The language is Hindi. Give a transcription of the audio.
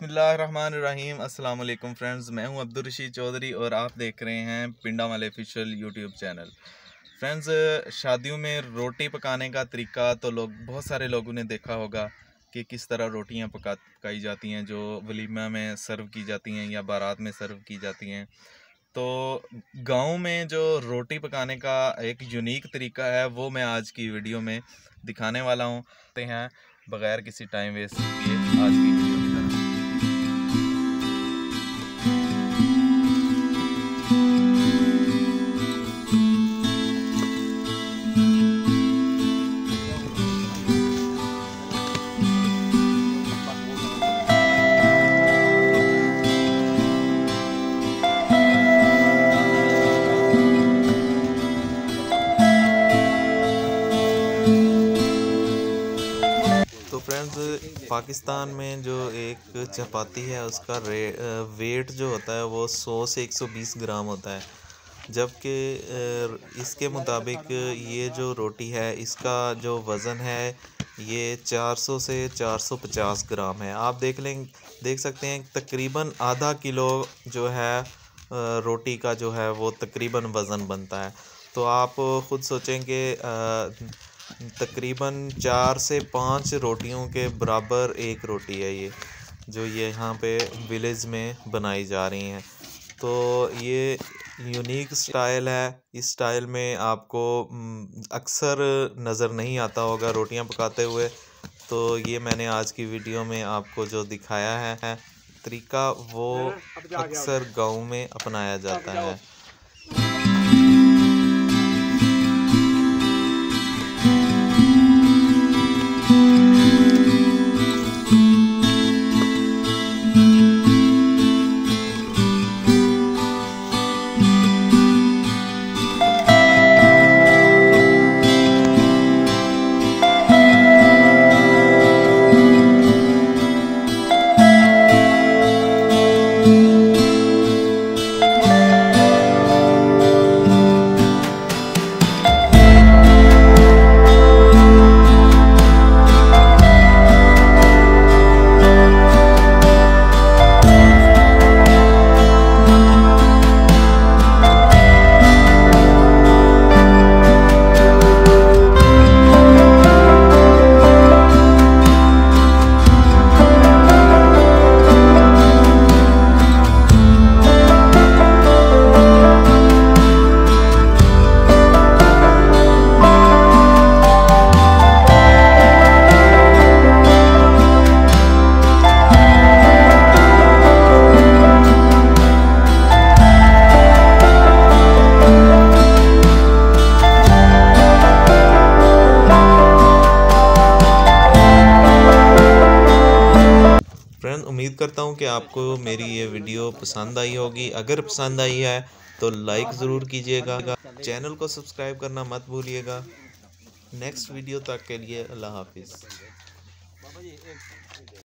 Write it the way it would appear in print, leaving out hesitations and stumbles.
बिस्मिल्लाहिर्रहमानिर्रहीम। अस्सलाम वालेकुम फ्रेंड्स, मैं हूं अब्दुल रशीद चौधरी और आप देख रहे हैं पिंडा वाले ऑफिशियल यूट्यूब चैनल। फ्रेंड्स, शादियों में रोटी पकाने का तरीका तो बहुत सारे लोगों ने देखा होगा कि किस तरह रोटियां पकाई जाती हैं, जो वलीमा में सर्व की जाती हैं या बारात में सर्व की जाती हैं। तो गांव में जो रोटी पकाने का एक यूनिक तरीका है वो मैं आज की वीडियो में दिखाने वाला हूं। तो हैं बग़ैर किसी टाइम वेस्ट किए आज की वीडियो की तरफ। तो फ्रेंड्स, पाकिस्तान में जो एक चपाती है उसका वेट जो होता है वो 100 से 120 ग्राम होता है, जबकि इसके मुताबिक ये जो रोटी है इसका जो वज़न है ये 400 से 450 ग्राम है। आप देख सकते हैं तकरीबन आधा किलो जो है रोटी का जो है वो तकरीबन वज़न बनता है। तो आप ख़ुद सोचेंगे तकरीबन 4 से 5 रोटियों के बराबर एक रोटी है ये, जो ये यहाँ पे विलेज में बनाई जा रही हैं। तो ये यूनिक स्टाइल है। इस स्टाइल में आपको अक्सर नज़र नहीं आता होगा रोटियां पकाते हुए। तो ये मैंने आज की वीडियो में आपको जो दिखाया है तरीका, वो अक्सर गाँव में अपनाया जाता है। फ्रेंड, उम्मीद करता हूँ कि आपको मेरी ये वीडियो पसंद आई होगी। अगर पसंद आई है तो लाइक ज़रूर कीजिएगा, चैनल को सब्सक्राइब करना मत भूलिएगा। नेक्स्ट वीडियो तक के लिए अल्लाह हाफिज़।